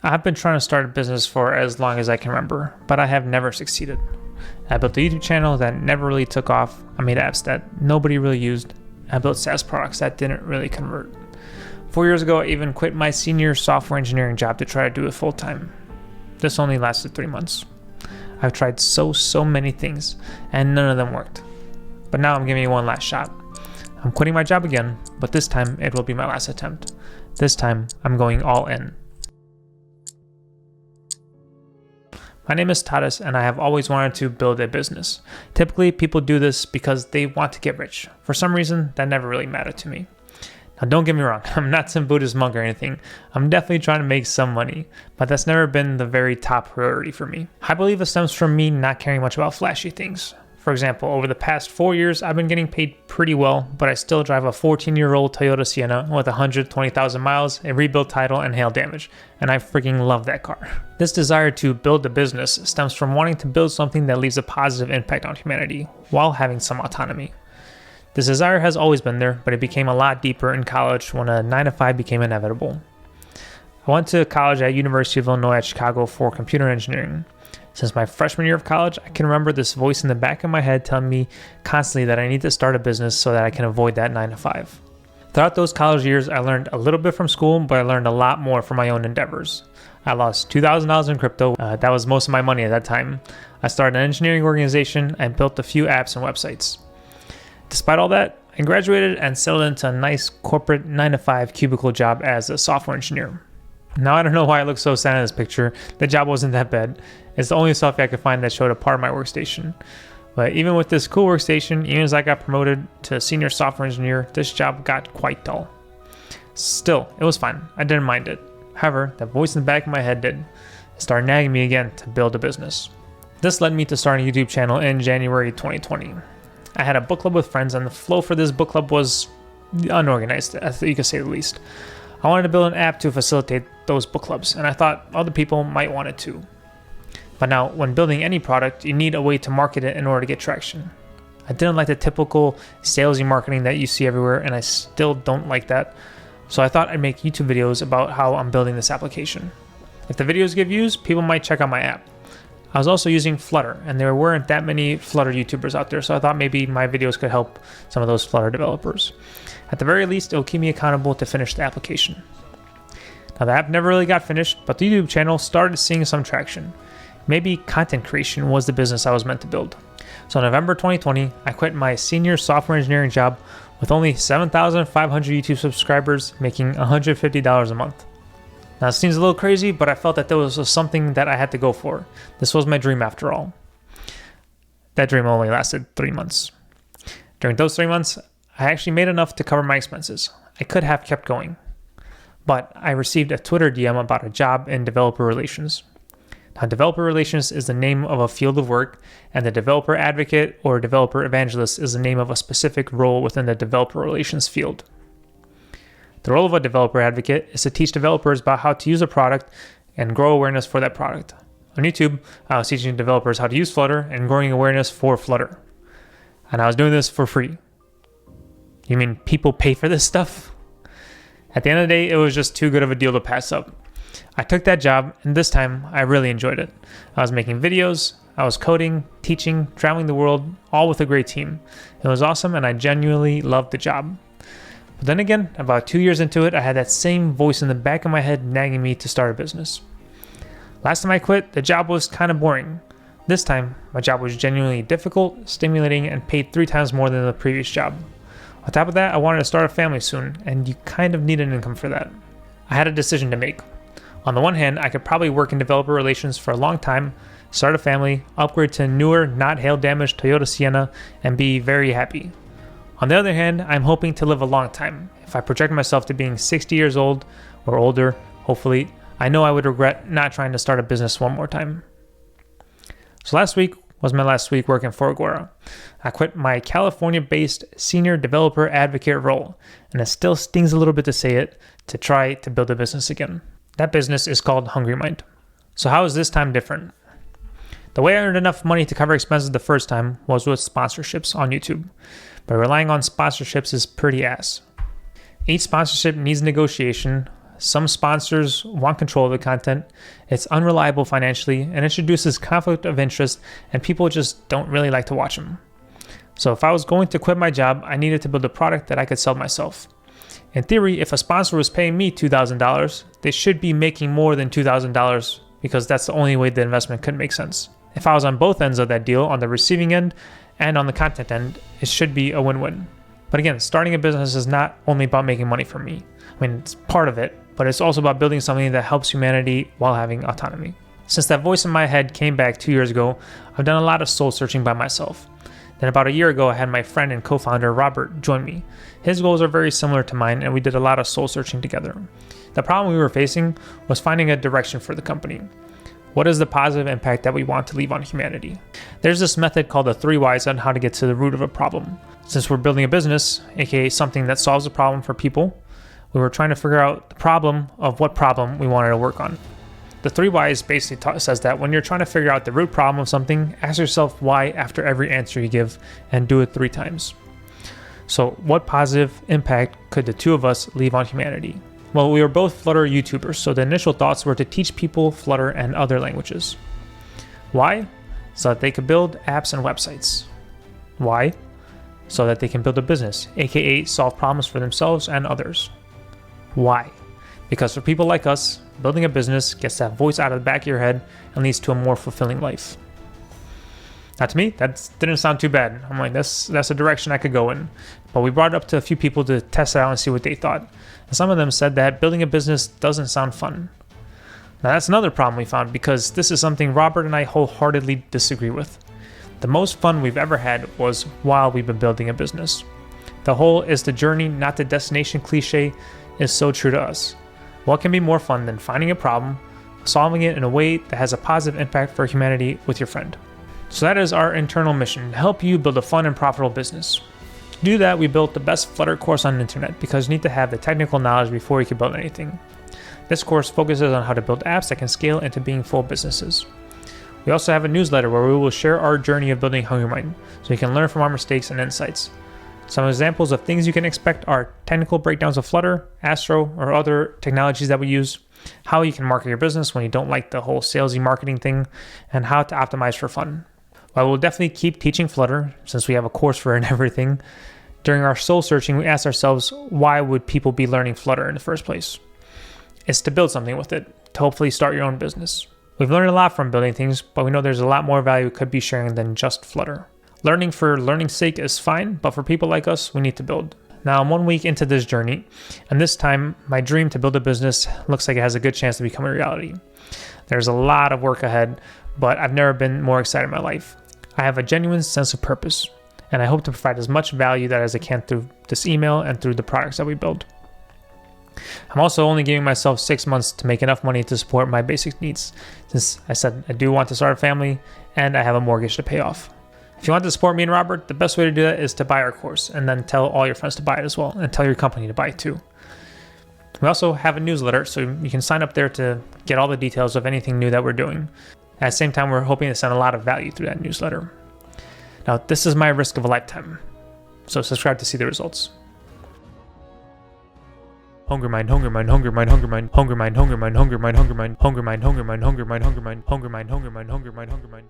I've been trying to start a business for as long as I can remember, but I have never succeeded. I built a YouTube channel that never really took off. I made apps that nobody really used. I built SaaS products that didn't really convert. 4 years ago, I even quit my senior software engineering job to try to do it full time. This only lasted 3 months. I've tried so many things, and none of them worked. But now I'm giving it one last shot. I'm quitting my job again, but this time it will be my last attempt. This time, I'm going all in. My name is Tadas, and I have always wanted to build a business. Typically, people do this because they want to get rich. For some reason, that never really mattered to me. Now, don't get me wrong, I'm not some Buddhist monk or anything. I'm definitely trying to make some money, but that's never been the very top priority for me. I believe it stems from me not caring much about flashy things. For example, over the past 4 years, I've been getting paid pretty well, but I still drive a 14-year-old Toyota Sienna with 120,000 miles, a rebuilt title, and hail damage, and I freaking love that car. This desire to build a business stems from wanting to build something that leaves a positive impact on humanity, while having some autonomy. This desire has always been there, but it became a lot deeper in college when a 9-to-5 became inevitable. I went to college at University of Illinois at Chicago for computer engineering. Since my freshman year of college, I can remember this voice in the back of my head telling me constantly that I need to start a business so that I can avoid that 9-to-5. Throughout those college years, I learned a little bit from school, but I learned a lot more from my own endeavors. I lost $2,000 in crypto. That was most of my money at that time. I started an engineering organization and built a few apps and websites. Despite all that, I graduated and settled into a nice corporate 9-to-5 cubicle job as a software engineer. Now, I don't know why I look so sad in this picture. The job wasn't that bad. It's the only selfie I could find that showed a part of my workstation. But even with this cool workstation, even as I got promoted to senior software engineer, this job got quite dull. Still, it was fun. I didn't mind it. However, that voice in the back of my head did. It started nagging me again to build a business. This led me to start a YouTube channel in January 2020. I had a book club with friends, and the flow for this book club was unorganized, you could say the least. I wanted to build an app to facilitate those book clubs, and I thought other people might want it too. But now, when building any product, you need a way to market it in order to get traction. I didn't like the typical salesy marketing that you see everywhere, and I still don't like that. So I thought I'd make YouTube videos about how I'm building this application. If the videos get views, people might check out my app. I was also using Flutter, and there weren't that many Flutter YouTubers out there, so I thought maybe my videos could help some of those Flutter developers. At the very least, it will keep me accountable to finish the application. Now, the app never really got finished, but the YouTube channel started seeing some traction. Maybe content creation was the business I was meant to build. So in November 2020, I quit my senior software engineering job with only 7,500 YouTube subscribers, making $150 a month. Now, it seems a little crazy, but I felt that there was something that I had to go for. This was my dream after all. That dream only lasted 3 months. During those 3 months, I actually made enough to cover my expenses. I could have kept going. But I received a Twitter DM about a job in developer relations. Now, developer relations is the name of a field of work, and the developer advocate or developer evangelist is the name of a specific role within the developer relations field. The role of a developer advocate is to teach developers about how to use a product and grow awareness for that product. On YouTube, I was teaching developers how to use Flutter and growing awareness for Flutter. And I was doing this for free. You mean people pay for this stuff? At the end of the day, it was just too good of a deal to pass up. I took that job, and this time, I really enjoyed it. I was making videos, I was coding, teaching, traveling the world, all with a great team. It was awesome, and I genuinely loved the job. But then again, about 2 years into it, I had that same voice in the back of my head nagging me to start a business. Last time I quit, the job was kind of boring. This time, my job was genuinely difficult, stimulating, and paid 3 times more than the previous job. On top of that, I wanted to start a family soon, and you kind of need an income for that. I had a decision to make. On the one hand, I could probably work in developer relations for a long time, start a family, upgrade to a newer, not hail-damaged Toyota Sienna, and be very happy. On the other hand, I'm hoping to live a long time. If I project myself to being 60 years old or older, hopefully, I know I would regret not trying to start a business one more time. So last week was my last week working for Agora. I quit my California-based senior developer advocate role, and it still stings a little bit to say it, to try to build a business again. That business is called Hungry Mind. So how is this time different? The way I earned enough money to cover expenses the first time was with sponsorships on YouTube. But relying on sponsorships is pretty ass. Each sponsorship needs negotiation, some sponsors want control of the content, it's unreliable financially, and introduces conflict of interest, and people just don't really like to watch them. So if I was going to quit my job, I needed to build a product that I could sell myself. In theory, if a sponsor was paying me $2,000, they should be making more than $2,000 because that's the only way the investment could make sense. If I was on both ends of that deal, on the receiving end and on the content end, it should be a win-win. But again, starting a business is not only about making money for me. I mean, it's part of it, but it's also about building something that helps humanity while having autonomy. Since that voice in my head came back 2 years ago, I've done a lot of soul searching by myself. Then about a year ago, I had my friend and co-founder Robert join me. His goals are very similar to mine, and we did a lot of soul searching together. The problem we were facing was finding a direction for the company. What is the positive impact that we want to leave on humanity? There's this method called the 3 Whys on how to get to the root of a problem. Since we're building a business, aka something that solves a problem for people, we were trying to figure out the problem of what problem we wanted to work on. The 3 Whys basically says that when you're trying to figure out the root problem of something, ask yourself why after every answer you give and do it 3 times. So what positive impact could the 2 of us leave on humanity? Well, we were both Flutter YouTubers, so the initial thoughts were to teach people Flutter and other languages. Why? So that they could build apps and websites. Why? So that they can build a business, aka solve problems for themselves and others. Why? Because for people like us, building a business gets that voice out of the back of your head and leads to a more fulfilling life. Now to me, that didn't sound too bad. I'm like, that's a direction I could go in. But we brought it up to a few people to test it out and see what they thought. And some of them said that building a business doesn't sound fun. Now that's another problem we found because this is something Robert and I wholeheartedly disagree with. The most fun we've ever had was while we've been building a business. The whole is the journey, not the destination cliche is so true to us. What can be more fun than finding a problem, solving it in a way that has a positive impact for humanity with your friend? So that is our internal mission, to help you build a fun and profitable business. To do that, we built the best Flutter course on the internet because you need to have the technical knowledge before you can build anything. This course focuses on how to build apps that can scale into being full businesses. We also have a newsletter where we will share our journey of building HungryMind, so you can learn from our mistakes and insights. Some examples of things you can expect are technical breakdowns of Flutter, Astro, or other technologies that we use, how you can market your business when you don't like the whole salesy marketing thing, and how to optimize for fun. While we'll definitely keep teaching Flutter, since we have a course for it and everything, during our soul searching, we asked ourselves, why would people be learning Flutter in the first place? It's to build something with it, to hopefully start your own business. We've learned a lot from building things, but we know there's a lot more value we could be sharing than just Flutter. Learning for learning's sake is fine, but for people like us, we need to build. Now I'm 1 week into this journey, and this time my dream to build a business looks like it has a good chance to become a reality. There's a lot of work ahead, but I've never been more excited in my life. I have a genuine sense of purpose, and I hope to provide as much value that as I can through this email and through the products that we build. I'm also only giving myself 6 months to make enough money to support my basic needs, since I said I do want to start a family and I have a mortgage to pay off. If you want to support me and Robert, the best way to do that is to buy our course and then tell all your friends to buy it as well and tell your company to buy it too. We also have a newsletter, so you can sign up there to get all the details of anything new that we're doing. At the same time, we're hoping to send a lot of value through that newsletter. Now, this is my risk of a lifetime, so subscribe to see the results. HungryMind, HungryMind, HungryMind, HungryMind, HungryMind, HungryMind, HungryMind, HungryMind, HungryMind, HungryMind, HungryMind, HungryMind, HungryMind, HungryMind, HungryMind, HungryMind.